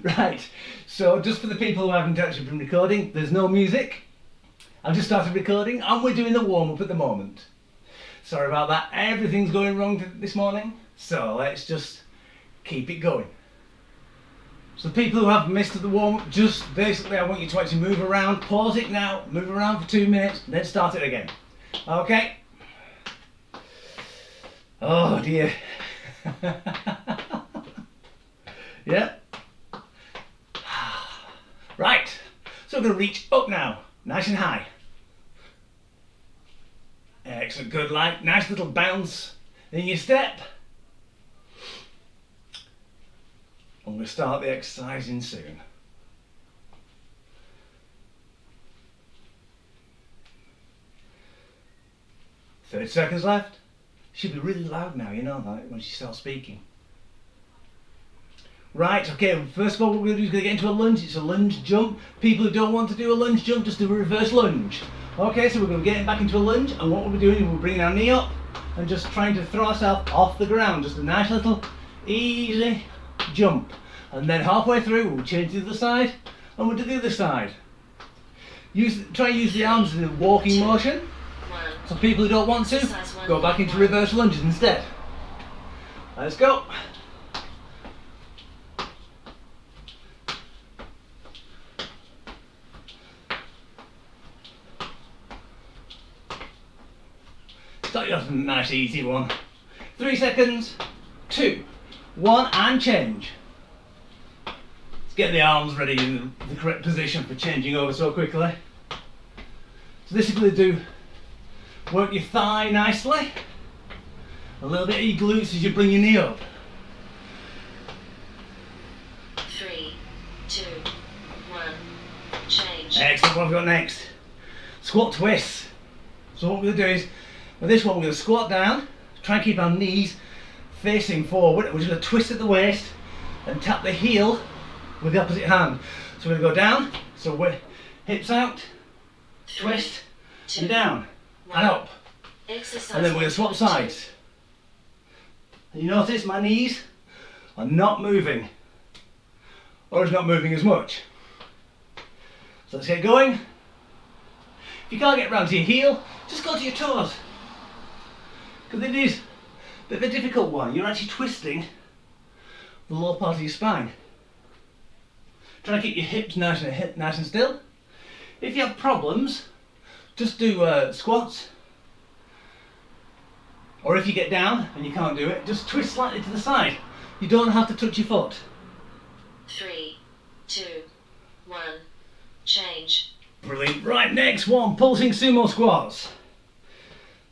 Right, so just for the people who haven't actually been recording, there's no music. I've just started recording and we're doing the warm-up at the moment. Sorry about that, everything's going wrong this morning, so let's just keep it going. So the people who have missed the warm-up, just basically I want you to actually move around, pause it now, move around for 2 minutes, then start it again. Okay? Oh dear. Yeah. Right, so we're going to reach up now, nice and high. Excellent, good, like nice little bounce in your step. I'm going to start the exercising soon. "30 seconds left. Should be really loud now, you know that, once you start speaking. Right, okay, first of all what we're going to do is going to get into a lunge. It's a lunge jump. People who don't want to do a lunge jump, just do a reverse lunge. Okay, so we're going to get back into a lunge, and what we'll be doing is we're bringing our knee up and just trying to throw ourselves off the ground. Just a nice little easy jump. And then halfway through we'll change to the other side and we'll do the other side. Try and use the arms in a walking motion. So people who don't want to, go back into reverse lunges instead. Let's go. Start you off with a nice easy one. 3 seconds, 2, 1 and change. Let's get the arms ready in the correct position for changing over so quickly. So this is going to do, work your thigh nicely. A little bit of your glutes as you bring your knee up. 3, 2, 1, change. Excellent, what have we got next? Squat twists. So what we're going to do is, with this one we're going to squat down, try and keep our knees facing forward. We're just going to twist at the waist and tap the heel with the opposite hand. So we're going to go down, so we're hips out, twist, and down, and up. And then we're going to swap sides. And you notice my knees are not moving, or it's not moving as much. So let's get going. If you can't get round to your heel, just go to your toes. Because it is a bit of a difficult one. You're actually twisting the lower part of your spine. Try to keep your hips nice and still. If you have problems, just do squats. Or if you get down and you can't do it, just twist slightly to the side. You don't have to touch your foot. 3, 2, 1, change. Brilliant. Right, next one, pulsing sumo squats.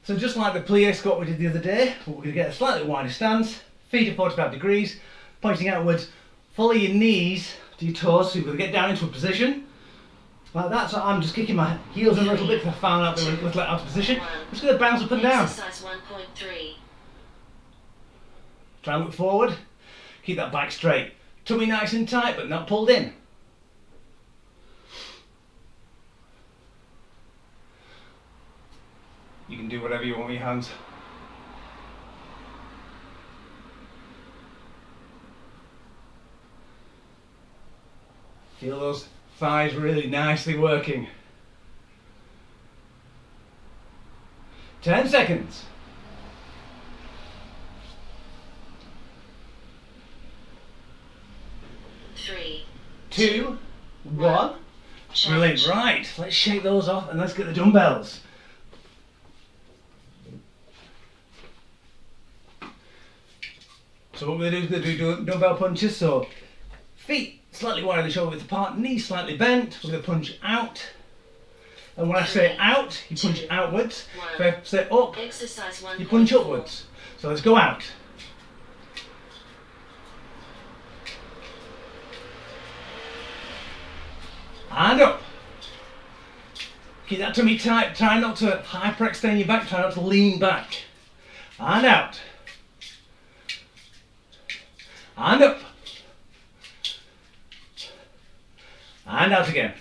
So just like the plie squat we did the other day, we're going to get a slightly wider stance, feet at 45 degrees, pointing outwards. Follow your knees to your toes, so you're going to get down into a position. Like that, so I'm just kicking my heels in a little bit because I found out they were a little out of position. I'm just going to bounce up and down. Exercise 1.3. Try and look forward. Keep that back straight. Tummy nice and tight, but not pulled in. You can do whatever you want with your hands. Feel those thighs really nicely working. 10 seconds. 3, 2, 1. Brilliant. Right, let's shake those off and let's get the dumbbells. So what we're going to do is do dumbbell punches. So feet slightly wider than shoulder width apart, knees slightly bent. We're going to punch out. And when I say out, you punch outwards. If I say up, you punch upwards. So let's go out. And up. Keep that tummy tight. Try not to hyperextend your back. Try not to lean back. And out. And up. And out again.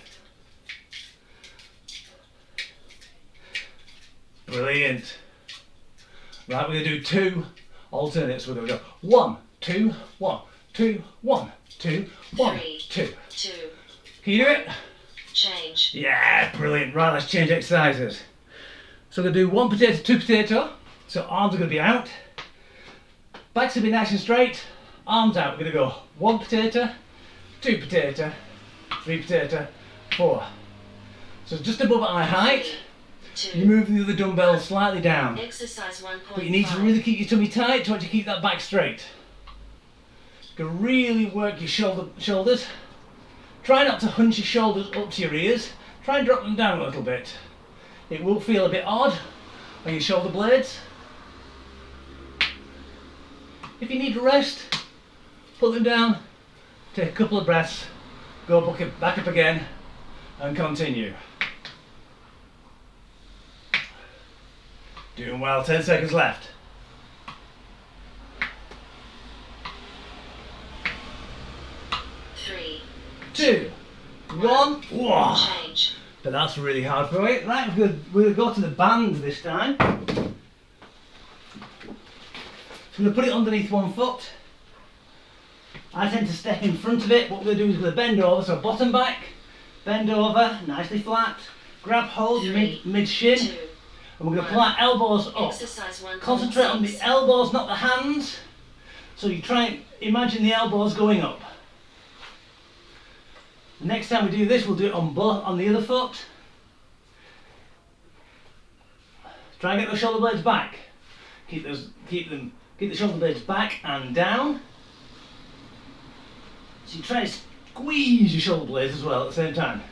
Brilliant. Right, we're going to do 2 alternates. We're going to go 1, 2, 1, 2, 1, 2, 1, 3, 2. 2, Can you do it? change. Yeah, brilliant. Right, let's change exercises. So we're going to do 1 potato, 2 potato. So arms are going to be out. Backs will be nice and straight. Arms out. We're going to go 1 potato, 2 potato, 3 potato, 4. So just above eye height. 2, You move the other dumbbell slightly down. exercise 1.5. But you need to really keep your tummy tight to actually keep that back straight. You can really work your shoulders. Try not to hunch your shoulders up to your ears. Try and drop them down a little bit. It will feel a bit odd on your shoulder blades. If you need a rest, put them down, take a couple of breaths, go back up again and continue. Doing well, 10 seconds left. 3, 2, 1. Whoa. change. But that's really hard for it. Right, we're going to go to the band this time. So we're going to put it underneath one foot. I tend to step in front of it. What we're going to do is we're going to bend over, so bottom back, bend over, nicely flat, grab hold 3, mid shin, 2, and we're going to pull our elbows up. exercise 1.6. Concentrate on the elbows, not the hands. So you try and imagine the elbows going up. The next time we do this, we'll do it on the other foot. Try and get those shoulder blades back. Keep the shoulder blades back and down. So you try and squeeze your shoulder blades as well at the same time.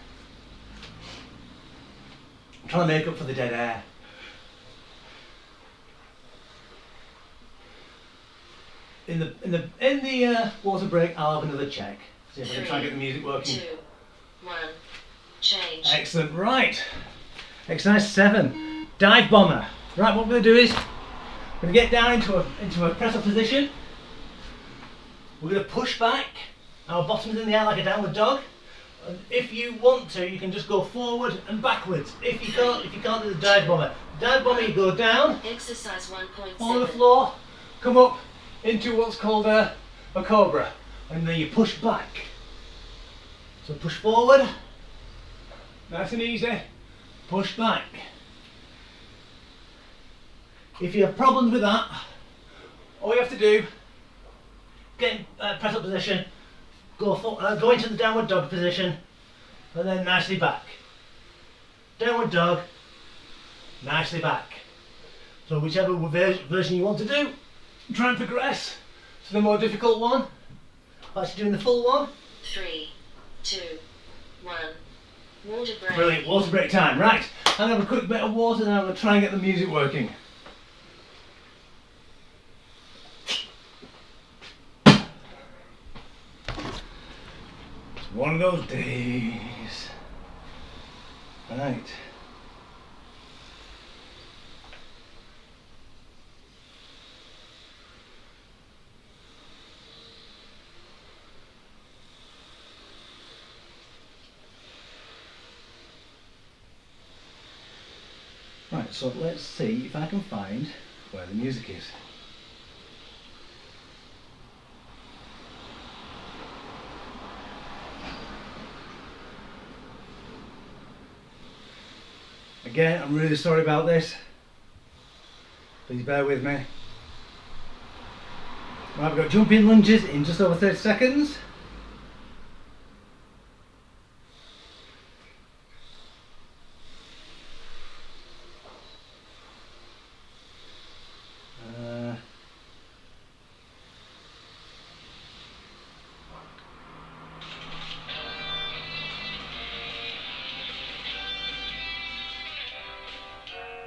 Trying to make up for the dead air. In the water break, I'll have another check. See if I can try and get the music working. 2, 1, change. Excellent, right. Exercise 7, dive bomber. Right, what we're going to do is we're going to get down into a press up position. We're going to push back. Our bottom's in the air like a downward dog. And if you want to, you can just go forward and backwards. If you can't do the dive bomber. Dive bomber, you go down, Exercise 1.7. follow the floor, come up into what's called a cobra. And then you push back. So push forward, nice and easy, push back. If you have problems with that, all you have to do, get in press up position, go into the downward dog position, and then nicely back. Downward dog, nicely back. So whichever version you want to do, try and progress to the more difficult one. Actually doing the full one. 3, 2, 1. Water break. Brilliant, water break time. Right, I'm going to have a quick bit of water and I'm going to try and get the music working. It's one of those days. Right. Right, so let's see if I can find where the music is. Again, I'm really sorry about this. Please bear with me. Right, we've got jumping lunges in just over 30 seconds.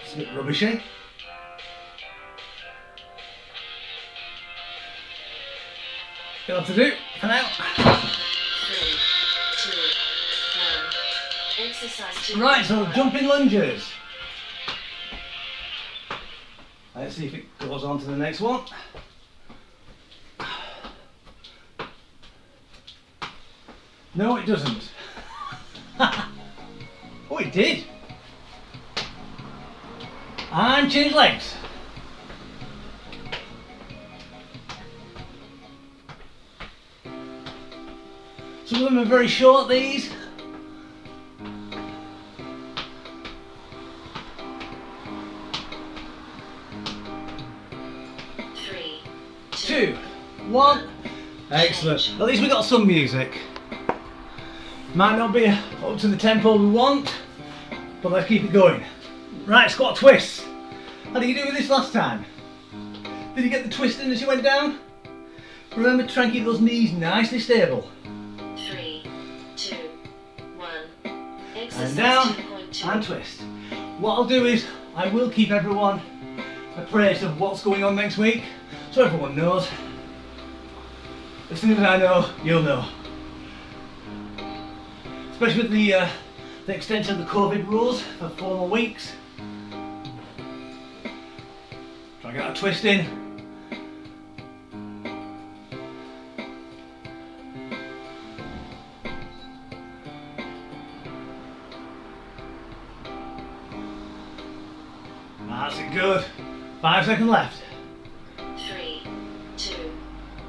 It's a bit rubbishy. Got what to do for now. 3, 2, 1. Exercise 2. Right, so jumping lunges. Let's see if it goes on to the next one. No, it doesn't. Oh, it did. And change legs. Some of them are very short, these. Three, Two, one. Excellent. At least we got some music. Might not be up to the tempo we want, but let's keep it going. Right, squat twist. How did you do with this last time? Did you get the twist in as you went down? Remember to try and keep those knees nicely stable. 3, 2, 1. And Exercise down 2.2. and twist. What I'll do is I will keep everyone appraised of what's going on next week, so everyone knows. As soon as I know, you'll know. Especially with the extension of the COVID rules for 4 more weeks. Try and get that twist in. That's it, good. 5 seconds left. 3, 2,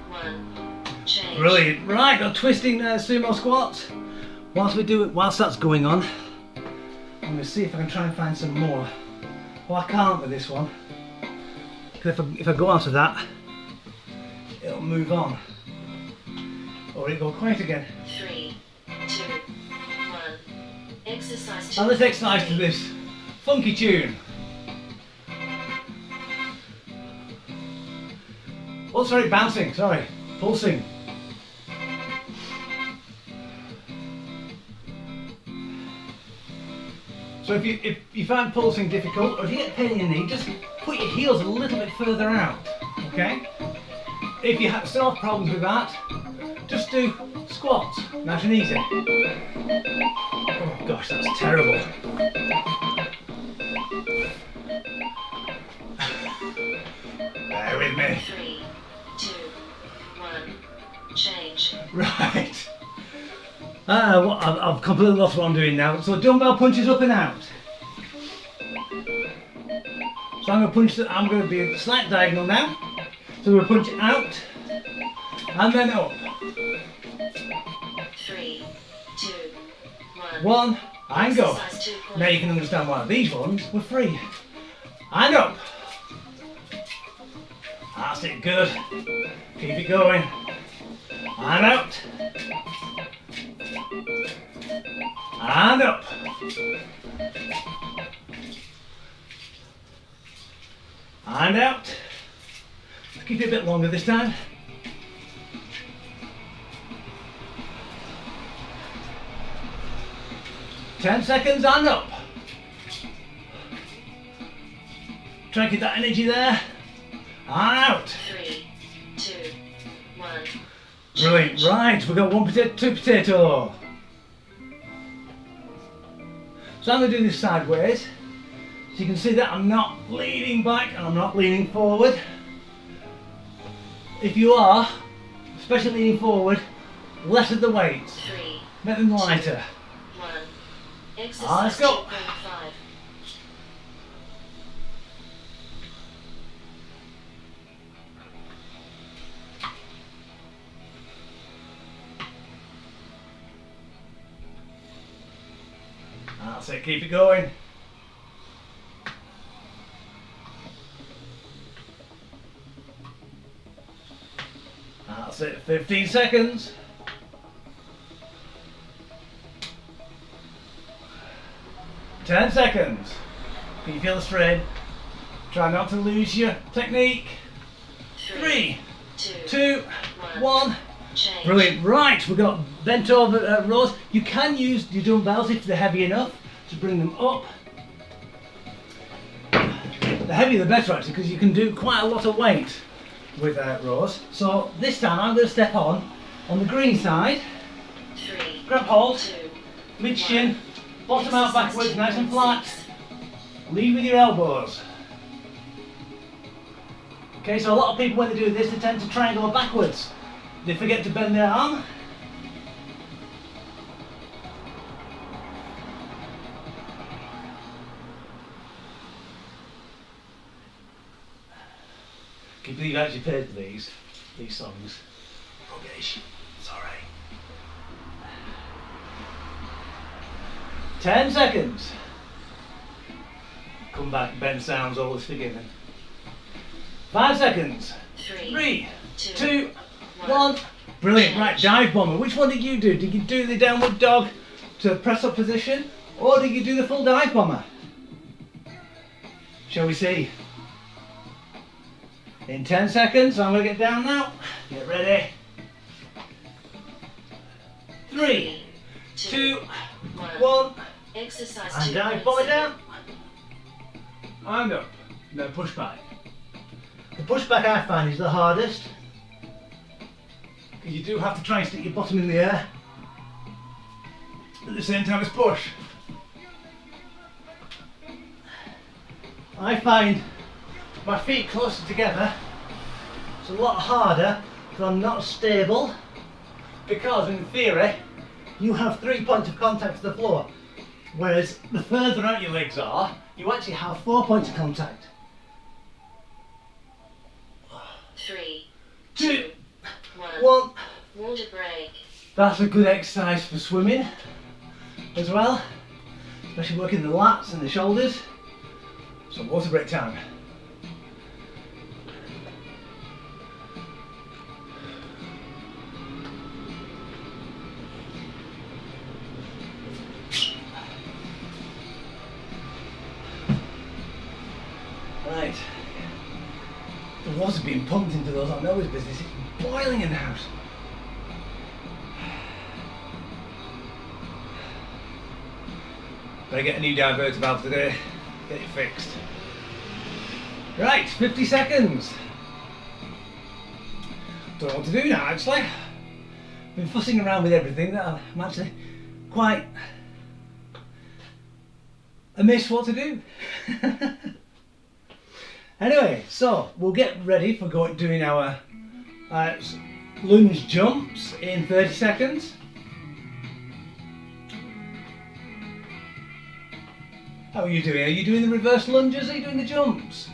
1. Change. Brilliant. Right, got twisting sumo squats. Whilst that's going on, I'm going to see if I can try and find some more. Well, I can't with this one. Because if I go out of that, it'll move on. Or it'll go quiet again. 3, 2, 1. Exercise 2. And let's exercise to this funky tune. Oh, sorry, bouncing, sorry, pulsing. So if you find pulsing difficult, or if you get pain in your knee, just put your heels a little bit further out, okay? If you still have problems with that, just do squats, nice and easy. Oh gosh, that's terrible. Bear with me. 3, 2, 1. Change. Right. I've completely lost what I'm doing now. So dumbbell punches up and out. So I'm going to be a slight diagonal now. So we'll punch it out and then up. 3, 2, 1. 1 and go. Exercise 2.2. Now you can understand why these ones were free. And up. That's it, good. Keep it going. And out. And up. And out. Keep it a bit longer this time. Ten seconds and up. Try and keep that energy there. And out. 3, 2, 1. Brilliant. Right, we've got 1 potato, 2 potato. So I'm going to do this sideways. So you can see that I'm not leaning back and I'm not leaning forward. If you are, especially leaning forward, less of the weights. 3, Make them lighter. 1. Exercise Let's go. 2.5. That's it, keep it going. That's it, 15 seconds. Ten seconds. Can you feel the strain? Try not to lose your technique. 3, 2, 1. Change. Brilliant. Right, we've got bent over rows. You can use your dumbbells if they're heavy enough to bring them up. The heavier the better actually, because you can do quite a lot of weight with rows. So this time I'm going to step on the green side, 3, grab hold, 2, mid shin, bottom out backwards, nice and flat. Lead with your elbows. Okay, so a lot of people when they do this, they tend to try and go backwards. They forget to bend their arm. Can you believe you actually paid for these songs? Rubbish. Sorry. 10 seconds. Come back, Ben sounds always forgiven. 5 seconds. 3, 2, 1. Brilliant. Right, dive bomber. Which one did you do? Did you do the downward dog to press up position, or did you do the full dive bomber? Shall we see? In 10 seconds, I'm going to get down now. Get ready. 3, 2, 1. Exercise And dive bomber down. And up. No pushback. The pushback I find is the hardest, because you do have to try and stick your bottom in the air at the same time as push. I find my feet closer together, it's a lot harder because I'm not stable, because in theory you have 3 points of contact to the floor, whereas the further out your legs are, you actually have 4 points of contact. 3, 2, 1. 1. Water break. That's a good exercise for swimming as well, especially working the lats and the shoulders. So water break time. Right. The water's being pumped into those on Noah's business. It's boiling in the house. Better get a new diverter valve today. Get it fixed. Right, 50 seconds. Don't know what to do now actually. Been fussing around with everything that I'm actually quite amiss what to do. Anyway, so we'll get ready for doing our lunge jumps in 30 seconds. How are you doing? Are you doing the reverse lunges? Are you doing the jumps?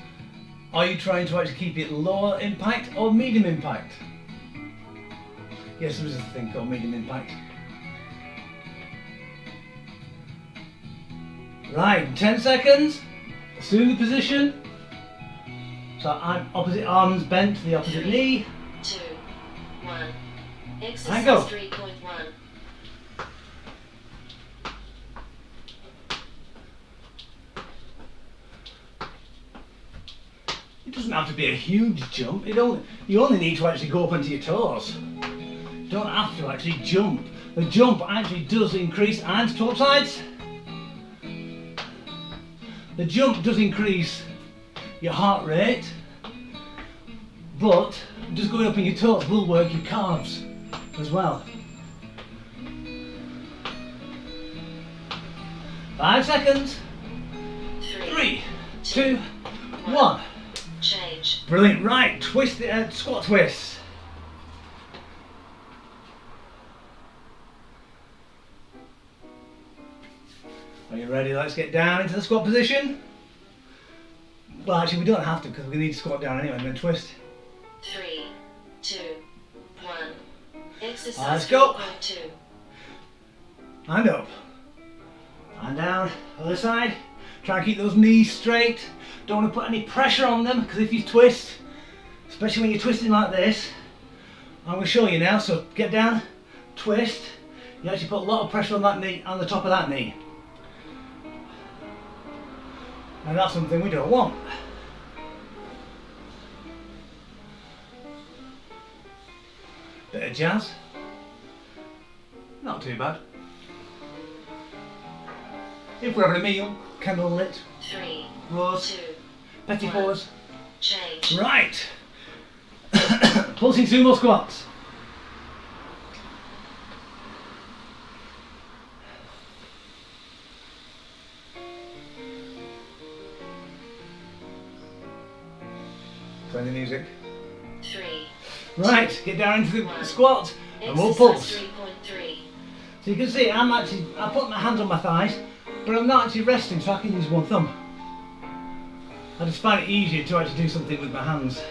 Are you trying to actually keep it lower impact or medium impact? Yes, there is a thing called medium impact. Right, 10 seconds. Assume the position. So I'm opposite arms bent to the opposite knee. 2, 1. And Exercise go. 3.1. It doesn't have to be a huge jump. You only need to actually go up onto your toes. You don't have to actually jump. The jump actually does increase, hands to sides. The jump does increase your heart rate, but just going up on your toes will work your calves as well. 5 seconds. 3, 2, 1. Change. Brilliant. Right, twist it, squat twist. Are you ready? Let's get down into the squat position. Well, actually, we don't have to because we need to squat down anyway. I'm going to twist. 3, 2, 1. Exercise Let's go. 3.2. And up. And down. Other side. Try and keep those knees straight. Don't want to put any pressure on them, because if you twist, especially when you're twisting like this, I'm going to show you now. So get down, twist. You actually put a lot of pressure on that knee, on the top of that knee. And that's something we don't want. Bit of jazz. Not too bad. If we're having a meal, candle lit, 3, rose, 2, petit fours. change. Right. Pulsing sumo squats. Play the music. 3. Right, get down into the 1. squat and we'll Exercise pulse. 3.3. So you can see I put my hands on my thighs, but I'm not actually resting, so I can use one thumb. I just find it easier to actually do something with my hands.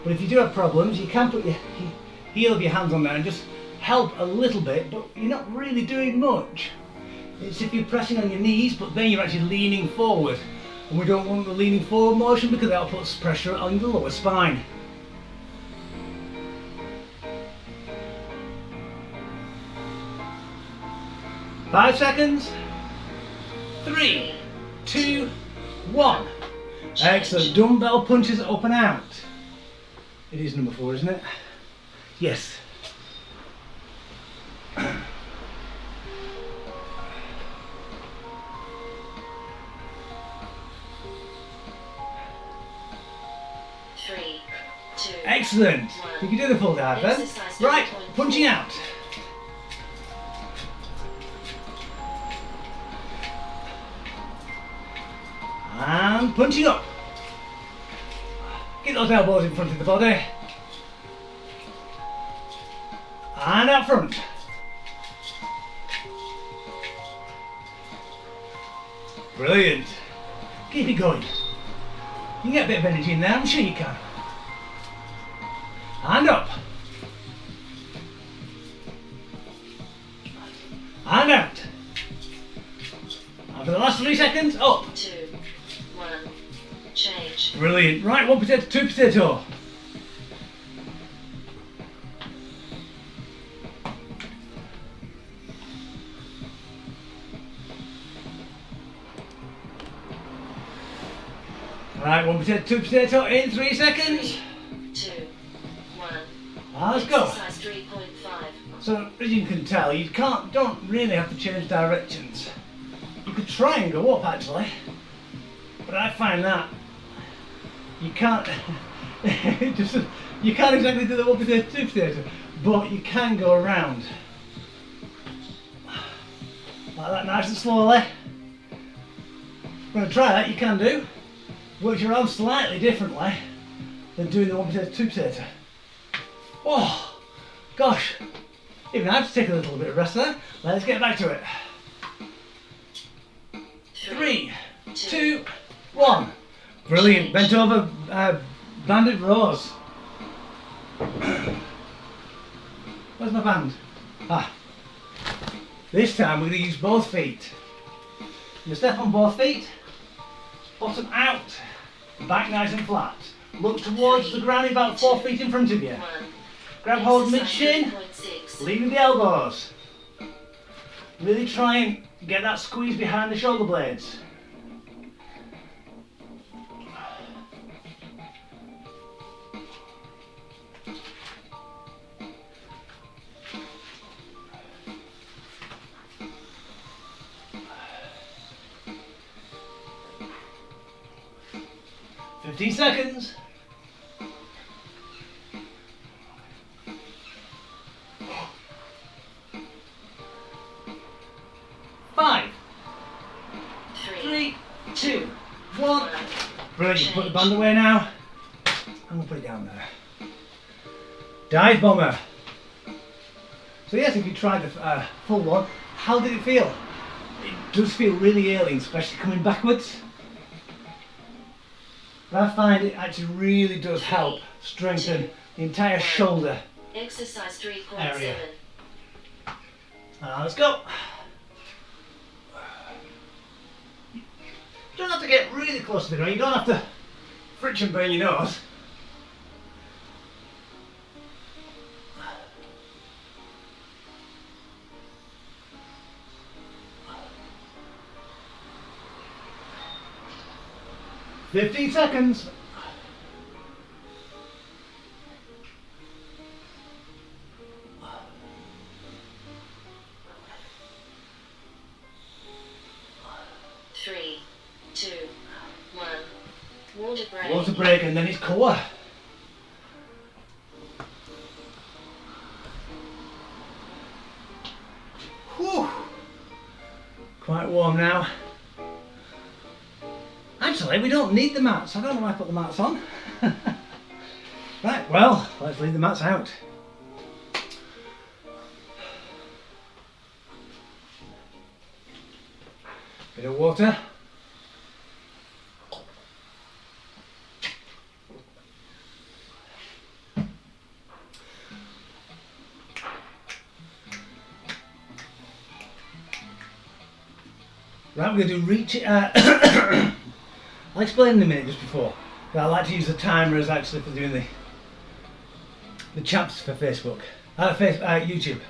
But if you do have problems, you can put your heel of your hands on there and just help a little bit, but you're not really doing much. It's if you're pressing on your knees, but then you're actually leaning forward. And we don't want the leaning forward motion because that puts pressure on the lower spine. Five seconds. 3, 2, 1. Excellent. Dumbbell punches up and out. It is number 4, isn't it? Yes. Excellent. You can do the full dive then. Right, punching out. And punching up. Get those elbows in front of the body. And out front. Brilliant. Keep it going. You can get a bit of energy in there, I'm sure you can. And up. And out. And for the last 3 seconds, up. 2, 1, change. Brilliant. Right, 1 potato, 2 potato. Right, 1 potato, 2 potato in 3 seconds. 2, 1. Let's go. Exercise 3.5. So as you can tell, you don't really have to change directions. You could try and go up actually, but I find that you can't. You can't exactly do the 1 potato, 2 potato, but you can go around like that, nice and slowly. I'm going to try that. You can do. Works your arms slightly differently than doing the 1 potato, 2 potato. Oh, gosh. Even I have to take a little bit of rest there. Let's get back to it. 3, 2, 1. Brilliant. Bent over banded rows. Where's my band? This time we're going to use both feet. You step on both feet. Bottom out. Back nice and flat. Look towards the ground about 4 feet in front of you. Grab hold mid-shin, leaving the elbows. Really try and get that squeeze behind the shoulder blades. $15 seconds. 5, 3, 2, 1. Brilliant. Put the band away now. I'm going to put it down there. Dive bomber. So yes, if you tried the full one, how did it feel? It does feel really alien, especially coming backwards. But I find it actually really does help strengthen the entire shoulder Exercise 3.7. area. Let's go. You don't have to get really close to the ground. You don't have to friction burn your nose. $15 seconds. Three, 2, 1. Water break. Water break, and then it's core. Whew. Quite warm now. Actually, we don't need the mats. I don't know why I put the mats on. Right, well, let's leave the mats out. Bit of water. Right, we're going to do reach. I'll explain in a minute just before. But I like to use the timer as actually for doing the champs for Facebook, YouTube.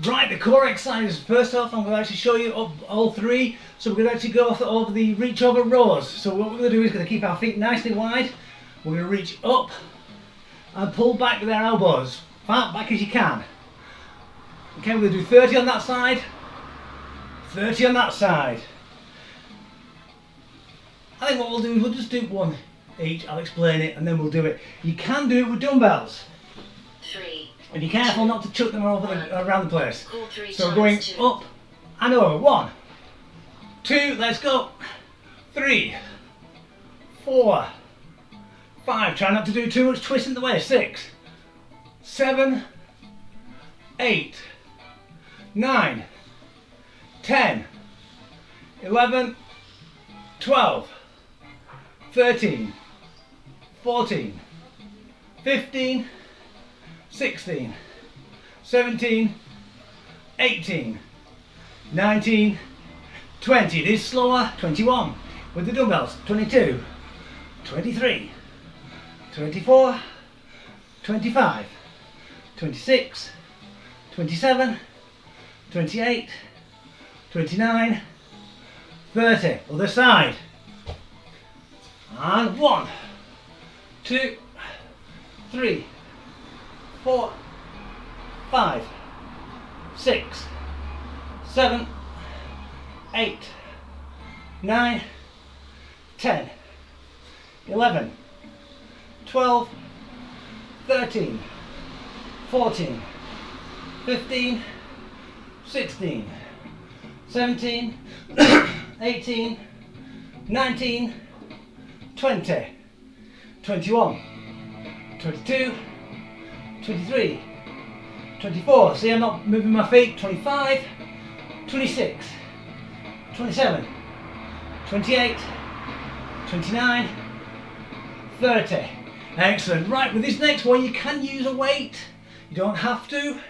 Right, the core exercises. First off, I'm going to actually show you all three. So we're going to actually go over the reach over rows. So what we're going to do is going to keep our feet nicely wide. We're going to reach up and pull back with our elbows, far back as you can. Okay, we're going to do 30 on that side, 30 on that side. I think what we'll do is we'll just do one each. I'll explain it and then we'll do it. You can do it with dumbbells. 3. And be careful not to chuck them around the place. So we're going 2. up and over. 1, 2, let's go. 3, 4, 5. Try not to do too much twist in the waist. 6, 7, 8, 9, 10, 11, 12, 13, 14, 15, 16, 17, 18, 19, 20. It is slower. 21 with the dumbbells. 22, 23, 24, 25, 26, 27, 28, 29, 30. Other side. And 1, 2, 3, 4, 5, 6, 7, 8, 9, 10, 11, 12, 13, 14, 15, 16, 17, 18, 19, 20, 21, 22, 23, 24, see I'm not moving my feet, 25, 26, 27, 28, 29, 30. Excellent. Right, with this next one you can use a weight. You don't have to,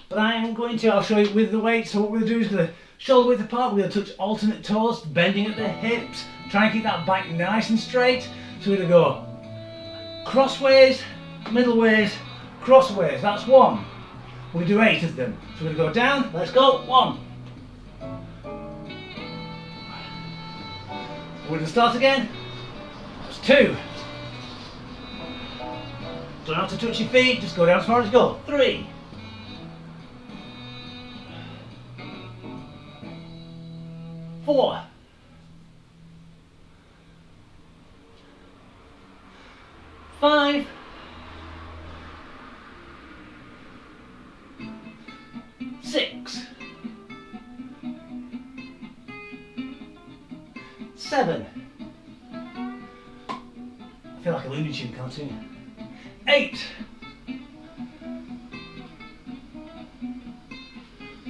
but I am going to. I'll show you with the weight. So what we're going to do is the shoulder width apart, we're going to touch alternate toes, bending at the hips, try and keep that back nice and straight. So we're going to go crossways, middle ways, crossways. That's 1. We'll do 8 of them. So we're going to go down. Let's go. 1. We're going to start again. That's 2. Don't have to touch your feet. Just go down as far as you go. 3. 4. 5. 6. 7. I feel like a Looney Tune cartoon. 8.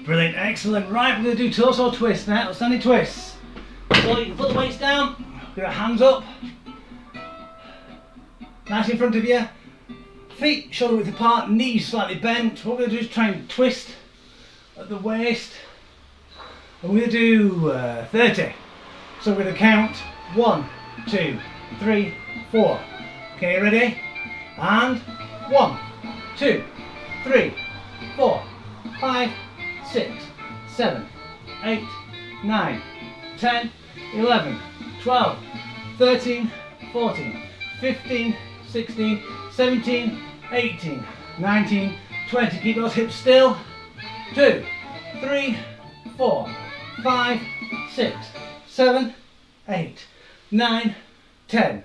Brilliant, excellent. Right, we're going to do torso twist now. Standing twists. So you can put the weights down, get your hands up, nice in front of you. Feet shoulder width apart, knees slightly bent. What we're going to do is try and twist at the waist. And we're going to do 30. So we're going to count 1, 2, 3, 4. Okay, ready? And 1, 2, 3, 4, 5, 6, 7, 8, 9, 10, 11, 12, 13, 14, 15, 16, 17, 18, 19, 20. Keep those hips still. 2, 3, 4, 5, 6, 7, 8, 9, 10.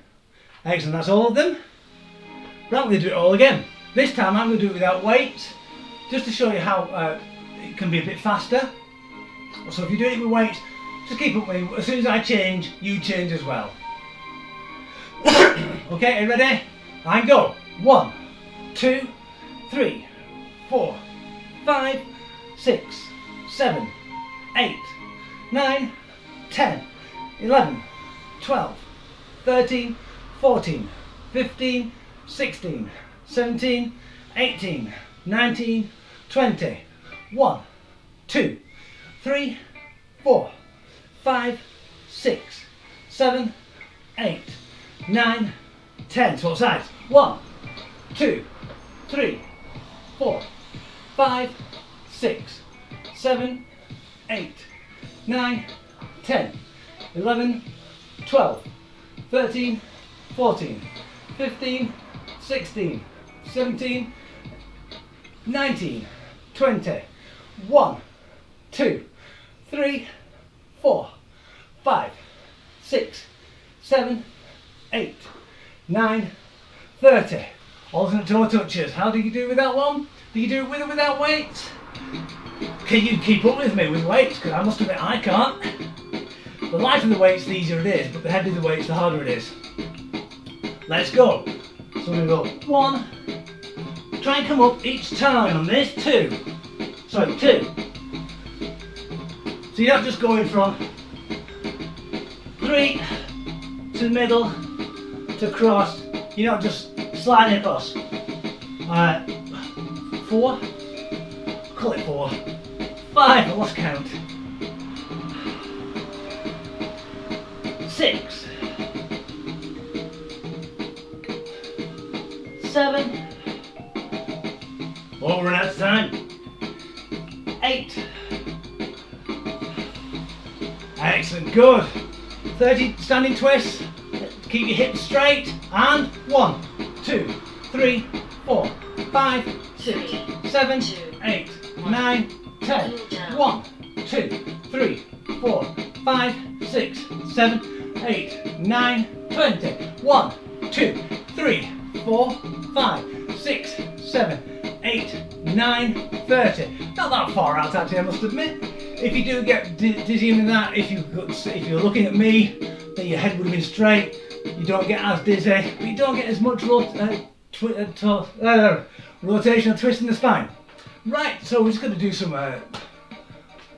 Excellent, that's all of them. Right, we're going to do it all again. This time I'm going to do it without weights, just to show you how it can be a bit faster. So if you're doing it with weights, just keep up with me. As soon as I change, you change as well. Okay, are you ready? And go. 1, 2, 3, 4, 5, 6, 7, 8, 9, 10, 11, 12, 13, 14, 15, 16, 17, 18, 19, 20. 1, 2, 3, 4, 5, 6, 7, 8, 9, 10. Swap sides. 1, 2, 3, 4, 5, 6, 7, 8, 9, 10, 11, 12, 13, 14, 15, 16, 17, 19, 20. 1, 2, 3, 4, 5, 6, 7, 8, 9, 30. Alternate toe touches. How do you do with that one? Do you do it with or without weights? Can you keep up with me with weights? Because I must admit I can't. The lighter the weights, the easier it is, but the heavier the weights, the harder it is. Let's go. So we're going to go 1. Try and come up each time on this. 2. Sorry, 2. So you're not just going from 3 to the middle to cross. You're not just sliding across. 4. Call it 4. 5. I lost count. 6. 7. Oh, we're running out of time. 8. Excellent, good. 30 standing twists. Keep your hips straight. And 1, 2, 3, 4, 5, 6, 7, 8, 9, 10. 1, 2, 3, 4, 5, 6, 7, 8, 9, 20. 1, 2, 3, 4, 5, 6, 7, 8, 9, 30. Not that far out actually, I must admit. If you do get dizzy in that, if you're looking at me, then your head would have been straight. You don't get as dizzy, but you don't get as much rotation and twist in the spine. Right, so we're just going to do some. We're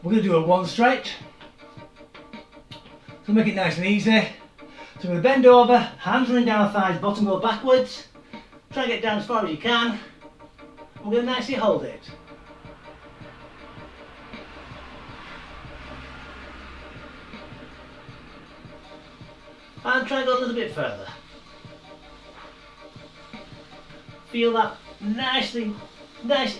going to do a 1 stretch. So make it nice and easy. So we're going to bend over, hands running down our thighs, bottom go backwards. Try and get down as far as you can. We're going to nicely hold it. And try and go a little bit further. Feel that nice,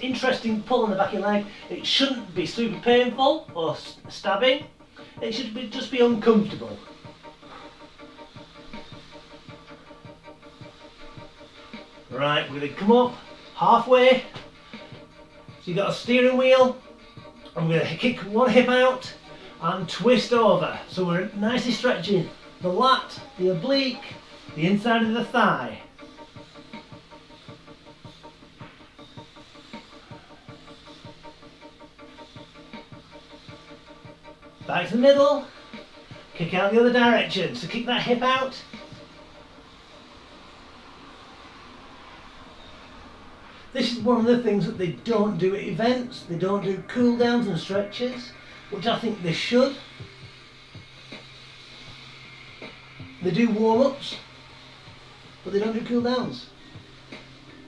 interesting pull on the back of your leg. It shouldn't be super painful or stabbing. It should just be uncomfortable. Right, we're going to come up halfway. So you've got a steering wheel. I'm going to kick one hip out and twist over. So we're nicely stretching the lat, the oblique, the inside of the thigh. Back to the middle, kick out the other direction. So kick that hip out. This is one of the things that they don't do at events. They don't do cool downs and stretches, which I think they should. They do warm-ups, but they don't do cool downs.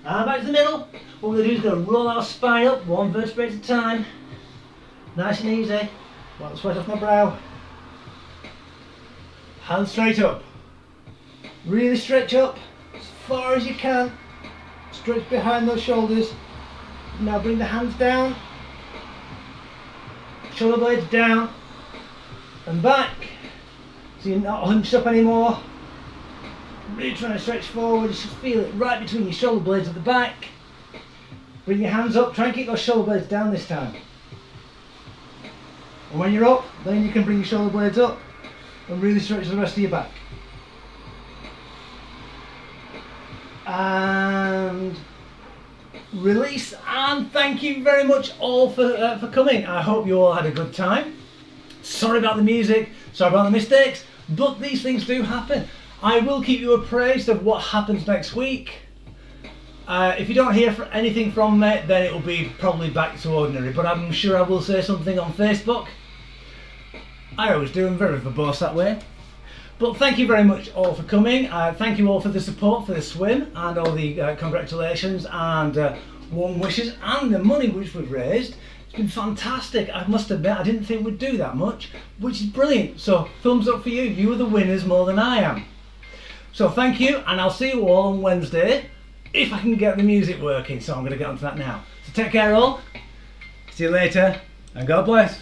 And back to the middle. What we're going to do is going to roll our spine up, 1 vertebrae at a time. Nice and easy. Wipe the sweat off my brow. Hands straight up. Really stretch up as far as you can. Stretch behind those shoulders. Now bring the hands down. Shoulder blades down and back. So you're not hunched up anymore. Really trying to stretch forward. You should feel it right between your shoulder blades at the back. Bring your hands up. Try and keep those shoulder blades down this time. And when you're up, then you can bring your shoulder blades up and really stretch the rest of your back. And release. And thank you very much all for coming. I hope you all had a good time. Sorry about the music, sorry about the mistakes, but these things do happen. I will keep you appraised of what happens next week. If you don't hear anything from me, then it will be probably back to ordinary, but I'm sure I will say something on Facebook. I always do, I'm very verbose that way. But thank you very much all for coming. Thank you all for the support for the swim and all the congratulations and warm wishes and the money which we've raised. It's been fantastic. I must admit I didn't think we'd do that much, which is brilliant. So thumbs up for you. You are the winners more than I am. So thank you, and I'll see you all on Wednesday if I can get the music working. So I'm going to get onto that now. So take care all. See you later, and God bless.